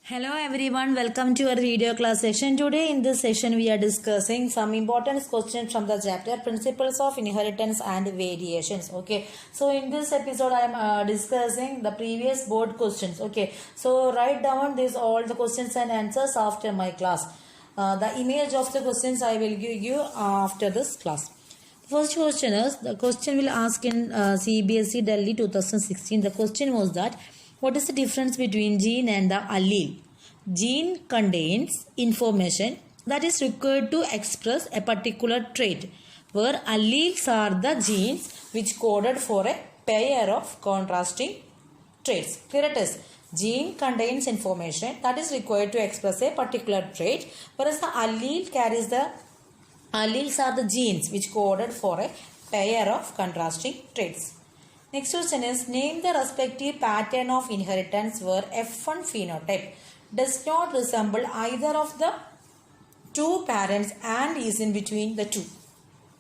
Hello everyone, welcome to our video class session. Today in this session we are discussing some important questions from the chapter Principles of Inheritance and Variations. Okay, so in this episode I am discussing the previous board questions. Okay, so write down this all the questions and answers after my class. The image of the questions I will give you after this class. First question is, the question will ask in CBSE Delhi 2016. The question was that, what is the difference between gene and the allele? Gene contains information that is required to express a particular trait, where alleles are the genes which coded for a pair of contrasting traits. Clear it is. Gene contains information that is required to express a particular trait, whereas the allele carries the alleles are the genes which coded for a pair of contrasting traits. Next question is, name the respective pattern of inheritance where F1 phenotype does not resemble either of the two parents and is in between the two.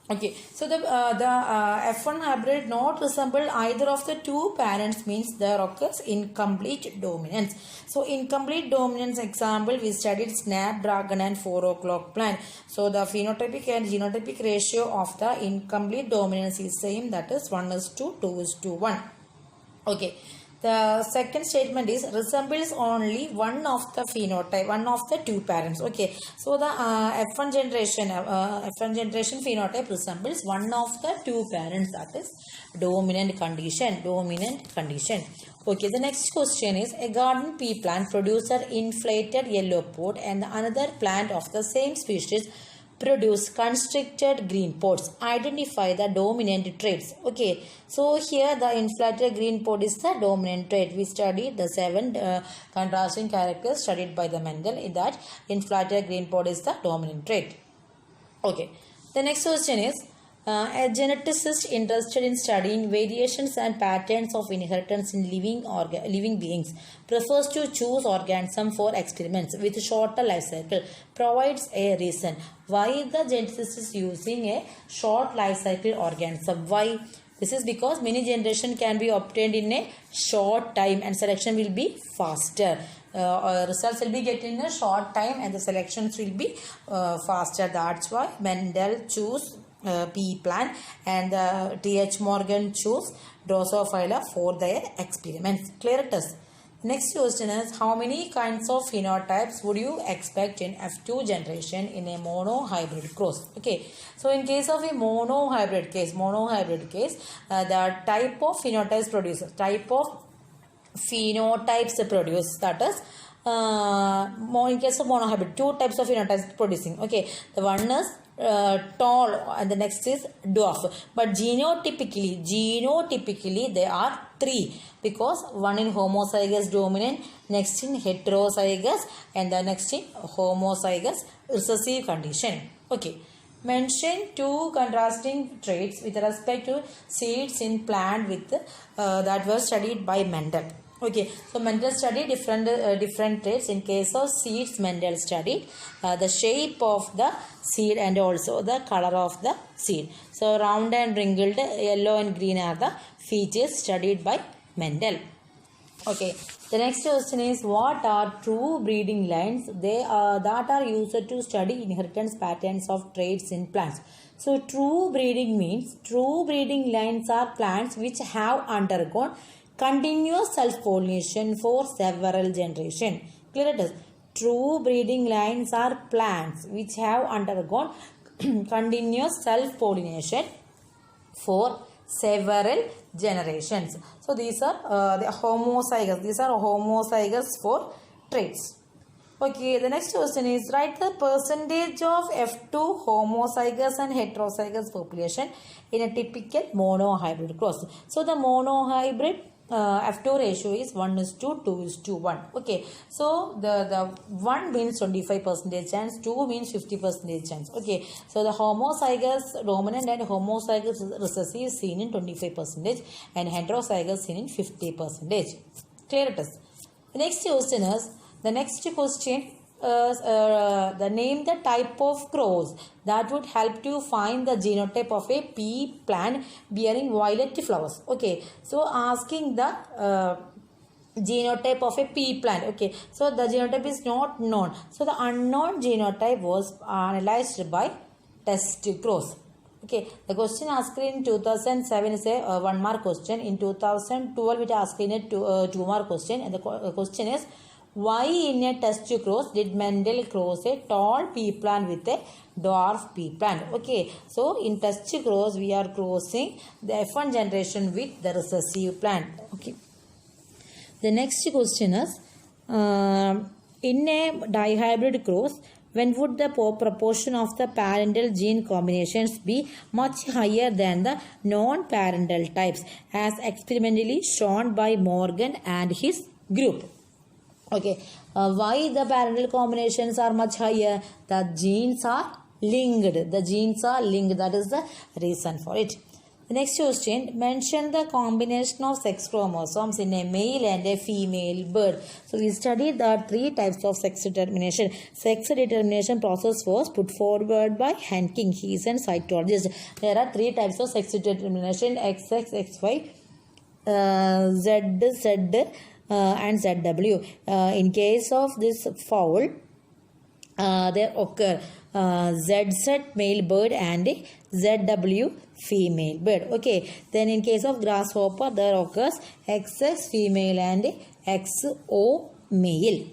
Okay, so the F1 hybrid not resemble either of the two parents means there occurs incomplete dominance. So incomplete dominance example we studied snapdragon and 4 o'clock plant. So the phenotypic and genotypic ratio of the incomplete dominance is same, that is 1:2:1. Okay. The second statement is resembles only one of the phenotype, one of the two parents. Okay, so the F1 generation phenotype resembles one of the two parents, that is dominant condition. Okay, the next question is, a garden pea plant produces inflated yellow pod and another plant of the same species produce constricted green pods. Identify the dominant traits. Okay, so here the inflated green pod is the dominant trait. We studied the 7 contrasting characters studied by the Mendel. In that, inflated green pod is the dominant trait. Okay, the next question is, a geneticist interested in studying variations and patterns of inheritance in living beings prefers to choose organism for experiments with shorter life cycle. Provides a reason why the geneticist is using a short life cycle organism. Why? This is because many generation can be obtained in a short time and selection will be faster. Results will be getting in a short time and the selections will be faster. That's why Mendel choose pea plant and T.H. Morgan choose Drosophila for their experiments. Clear it is. Next question is, how many kinds of phenotypes would you expect in F2 generation in a monohybrid cross? Okay, so in case of a monohybrid case, the type of phenotypes produced, that is in case of monohybrid, two types of phenotypes producing. Okay, the one is tall and the next is dwarf, but genotypically they are 3, because one in homozygous dominant, next in heterozygous and the next in homozygous recessive condition. Okay, mention 2 contrasting traits with respect to seeds in plant with that were studied by Mendel. Okay, so Mendel studied different traits. In case of seeds, Mendel studied the shape of the seed and also the color of the seed. So round and wrinkled, yellow and green are the features studied by Mendel. Okay, the next question is, what are true breeding lines? They are that are used to study inheritance patterns of traits in plants. So true breeding lines are plants which have undergone continuous self-pollination for several generations. Clear it is. True breeding lines are plants which have undergone continuous self-pollination for several generations. So these are the homozygous. These are homozygous for traits. Okay, the next question is, write the percentage of F2 homozygous and heterozygous population in a typical monohybrid cross. So the monohybrid F2 ratio is 1:2:1. Okay, so the 1 means 25% chance, 2 means 50% chance. Okay, so the homozygous dominant and homozygous recessive is seen in 25% and heterozygous seen in 50%. Clear it is. The next question the name the type of cross that would help to find the genotype of a pea plant bearing violet flowers. Okay, so asking the genotype of a pea plant. Okay, so the genotype is not known. So the unknown genotype was analyzed by test cross. Okay, the question asked in 2007 is a 1 mark question. In 2012 it asked in a 2 mark question, and the question is, why in a test cross did Mendel cross a tall pea plant with a dwarf pea plant? Okay, so in test cross we are crossing the F1 generation with the recessive plant. Okay. The next question is, in a dihybrid cross, when would the proportion of the parental gene combinations be much higher than the non-parental types, as experimentally shown by Morgan and his group? Okay, why the parental combinations are much higher? The genes are linked. The genes are linked. That is the reason for it. The next question, mention the combination of sex chromosomes in a male and a female bird. So we studied the 3 types of sex determination. Sex determination process was put forward by Henking. He is a cytologist. There are 3 types of sex determination: XX, XY, ZZ, and ZW. In case of this fowl, there occur ZZ male bird and ZW female bird. Okay, then in case of grasshopper, there occurs XX female and XO male.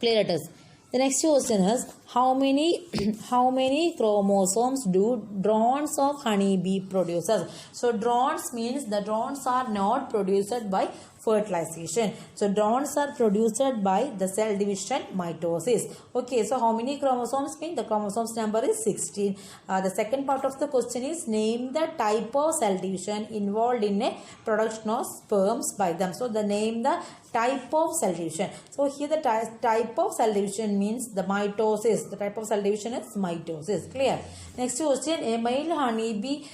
Clear it is. The next question is, how many chromosomes do drones of honeybee produces? So drones means the drones are not produced by fertilization. So drones are produced by the cell division, mitosis. Okay, so how many chromosomes mean? The chromosomes number is 16. The second part of the question is, name the type of cell division involved in a production of sperms by them. So the name the type of cell division. So here the type of cell division means the mitosis. The type of cell division is mitosis. Clear? Next question, a male honeybee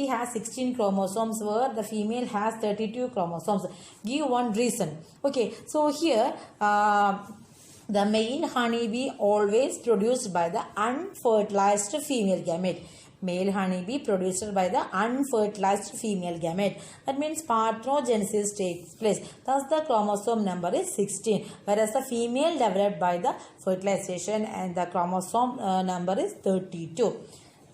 has 16 chromosomes where the female has 32 chromosomes. Give one reason. Okay, so here the male honeybee always produced by the unfertilized female gamete. Male honeybee produced by the unfertilized female gamete. That means parthenogenesis takes place. Thus the chromosome number is 16. Whereas the female developed by the fertilization, and the chromosome number is 32.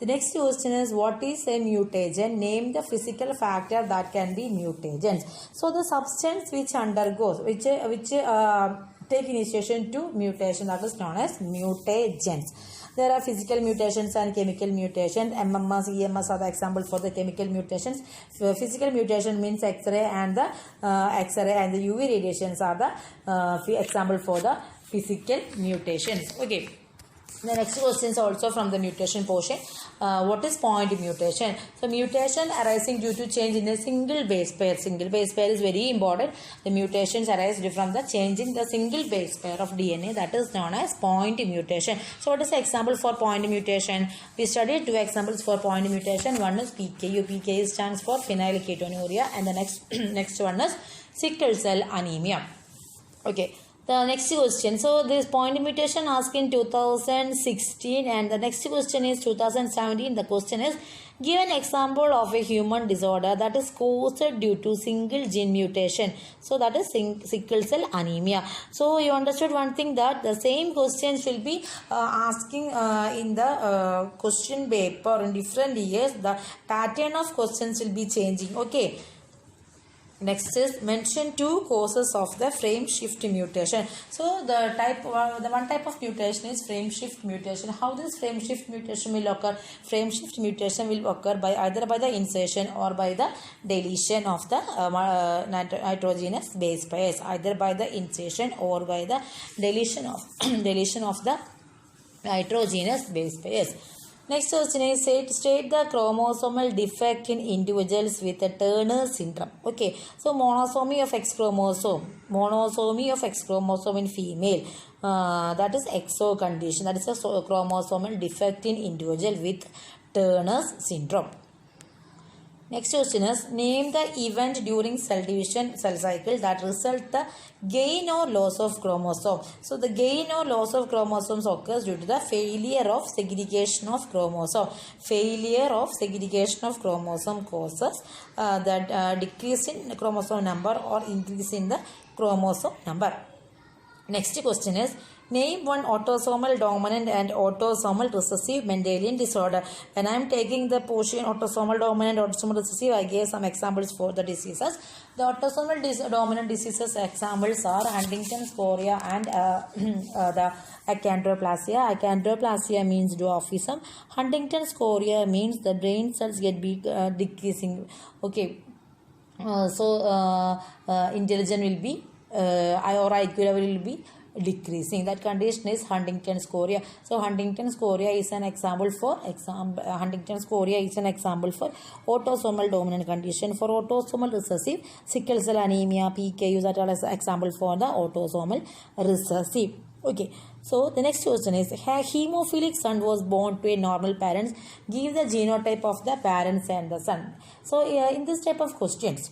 The next question is, what is a mutagen? Name the physical factor that can be mutagens. So the substance which undergoes, which take initiation to mutation, that is known as mutagens. There are physical mutations and chemical mutations. MMS, EMS are the example for the chemical mutations. Physical mutation means X-ray and the UV radiations are the example for the physical mutations. Okay. The next question is also from the mutation portion. What is point mutation? So mutation arising due to change in a single base pair. Single base pair is very important. The mutations arise from the change in the single base pair of DNA, that is known as point mutation. So what is the example for point mutation? We studied 2 examples for point mutation. One is PKU. PKU stands for phenylketonuria, and the next one is sickle cell anemia. Okay. The next question. So this point mutation asked in 2016, and the next question is 2017. The question is, give an example of a human disorder that is caused due to single gene mutation. So that is sickle cell anemia. So you understood one thing, that the same questions will be asking in the question paper in different years. The pattern of questions will be changing. Okay. Next is, mention 2 causes of the frame shift mutation. So the one type of mutation is frame shift mutation. How this frame shift mutation will occur? Frame shift mutation will occur by either by the insertion or by the deletion of the nitrogenous base pairs. Either by the insertion or by the deletion of the nitrogenous base pairs. Next question is, state the chromosomal defect in individuals with a Turner syndrome. Okay, so monosomy of X chromosome in female, that is XO condition. That is a chromosomal defect in individual with Turner's syndrome. Next question is, name the event during cell division cell cycle that result the gain or loss of chromosome. So the gain or loss of chromosomes occurs due to the failure of segregation of chromosome. Failure of segregation of chromosome causes that decrease in chromosome number or increase in the chromosome number. Next question is, name one autosomal dominant and autosomal recessive Mendelian disorder. When I am taking the portion autosomal dominant, autosomal recessive, I gave some examples for the diseases. The autosomal dominant diseases examples are Huntington's chorea and the achondroplasia. Achondroplasia means dwarfism. Huntington's chorea means the brain cells get decreasing. Okay, intelligence will be or IQ level will be decreasing. That condition is Huntington's chorea. So Huntington's chorea is an example for autosomal dominant condition. For autosomal recessive, sickle cell anemia, PKU, that are example for the autosomal recessive. Okay, so the next question is, a hemophilic son was born to a normal parents. Give the genotype of the parents and the son. So in this type of questions,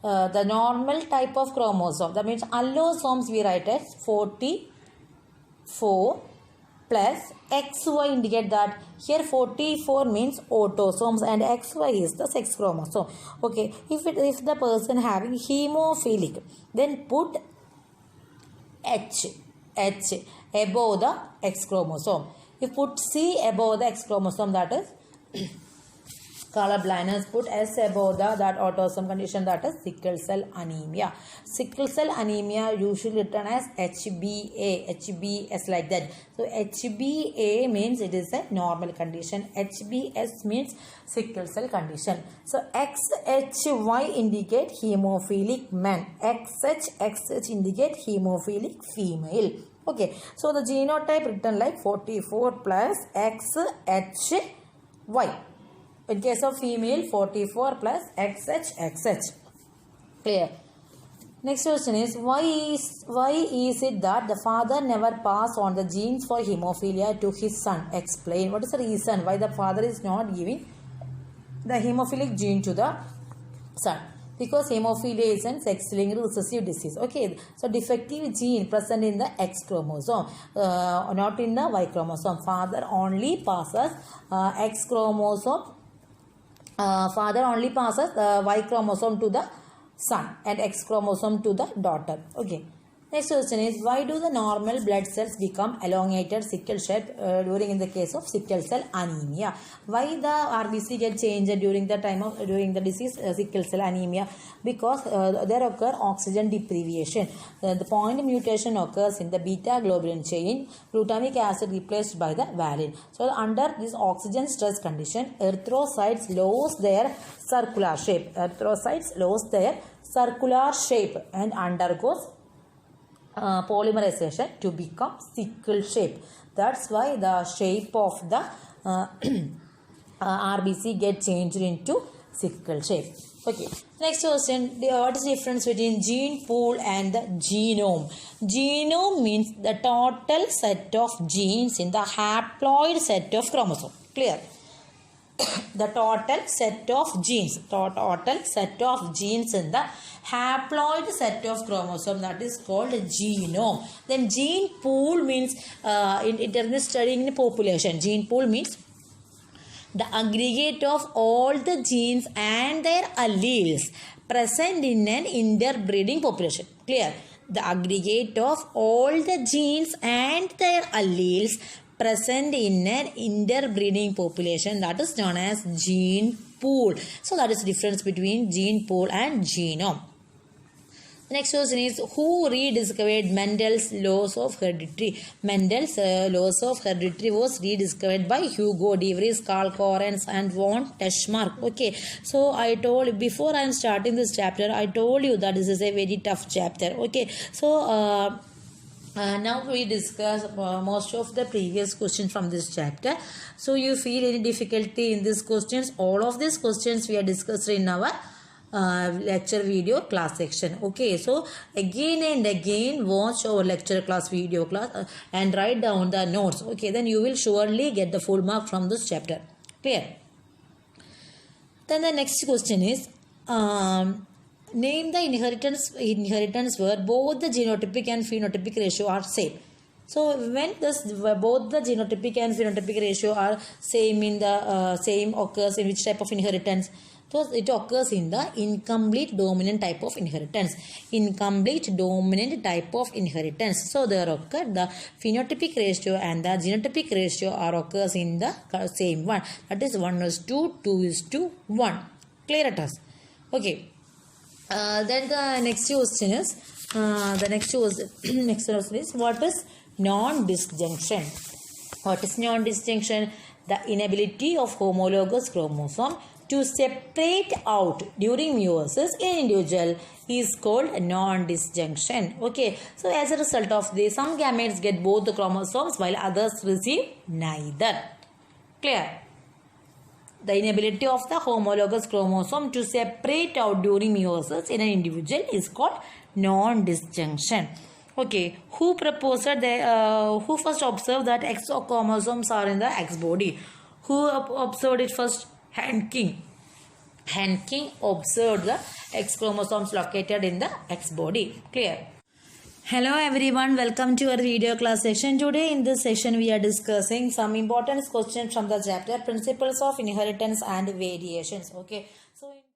the normal type of chromosome, that means allosomes we write as 44 plus XY indicate that here 44 means autosomes and XY is the sex chromosome. Okay, if the person having hemophilic, then put H above the X chromosome. If put C above the X chromosome, that is color blindness. Put S above that autosome condition, that is sickle cell anemia. Sickle cell anemia usually written as HbS like that. So HbA means it is a normal condition. HbS means sickle cell condition. So XHY indicate hemophilic man. XH indicate hemophilic female. Okay, so the genotype written like 44 plus XHY. In case of female, 44 plus XH. Clear? Next question is, why is it that the father never passed on the genes for hemophilia to his son? Explain. What is the reason why the father is not giving the hemophilic gene to the son? Because hemophilia is an X-linked recessive disease. Okay, so defective gene present in the X chromosome, not in the Y chromosome. Father only passes X chromosome. Father only passes Y chromosome to the son and X chromosome to the daughter. Okay. Next question is, why do the normal blood cells become elongated sickle shape during in the case of sickle cell anemia? Why the RBC get changed during the disease sickle cell anemia? Because there occur oxygen deprivation. The point mutation occurs in the beta globulin chain. Glutamic acid replaced by the valine. So under this oxygen stress condition, erythrocytes lose their circular shape. And undergoes polymerization to become sickle shape. That's why the shape of the RBC get changed into sickle shape. Okay. Next question. What is the difference between gene pool and the genome? Genome means the total set of genes in the haploid set of chromosome. Clear? The total set of genes in the haploid set of chromosome, that is called genome. Then gene pool means in terms of studying in population, gene pool means the aggregate of all the genes and their alleles present in an interbreeding population. Clear? The aggregate of all the genes and their alleles present in an interbreeding population, that is known as gene pool. So that is the difference between gene pool and genome. The next question is, who rediscovered Mendel's laws of heredity? Mendel's laws of heredity was rediscovered by Hugo de Vries, Carl Correns and von Teschmark. Okay, so I told before I am starting this chapter, I told you that this is a very tough chapter. Okay, so now we discuss most of the previous questions from this chapter. So you feel any difficulty in these questions? All of these questions we are discussed in our lecture video class section. Okay, so again and again watch our lecture class video class and write down the notes. Okay, then you will surely get the full mark from this chapter. Clear? Then the next question is, name the inheritance where both the genotypic and phenotypic ratio are same. So when both the genotypic and phenotypic ratio are same in the same occurs in which type of inheritance? So it occurs in the incomplete dominant type of inheritance. Incomplete dominant type of inheritance. So there occur the phenotypic ratio and the genotypic ratio are occurs in the same one. That is 1:2:1. Clear at us? Okay. Then the next question is what is non-disjunction? What is non-disjunction? The inability of homologous chromosome to separate out during meiosis in individual is called non-disjunction. Okay, so as a result of this, some gametes get both the chromosomes while others receive neither. Clear? The inability of the homologous chromosome to separate out during meiosis in an individual is called non-disjunction. Okay, who first observed that X chromosomes are in the X body? Who observed it first? Hanking. Hanking observed the X chromosomes located in the X body. Clear? Hello everyone, welcome to our video class session. Today in this session we are discussing some important questions from the chapter Principles of Inheritance and Variations. Okay, so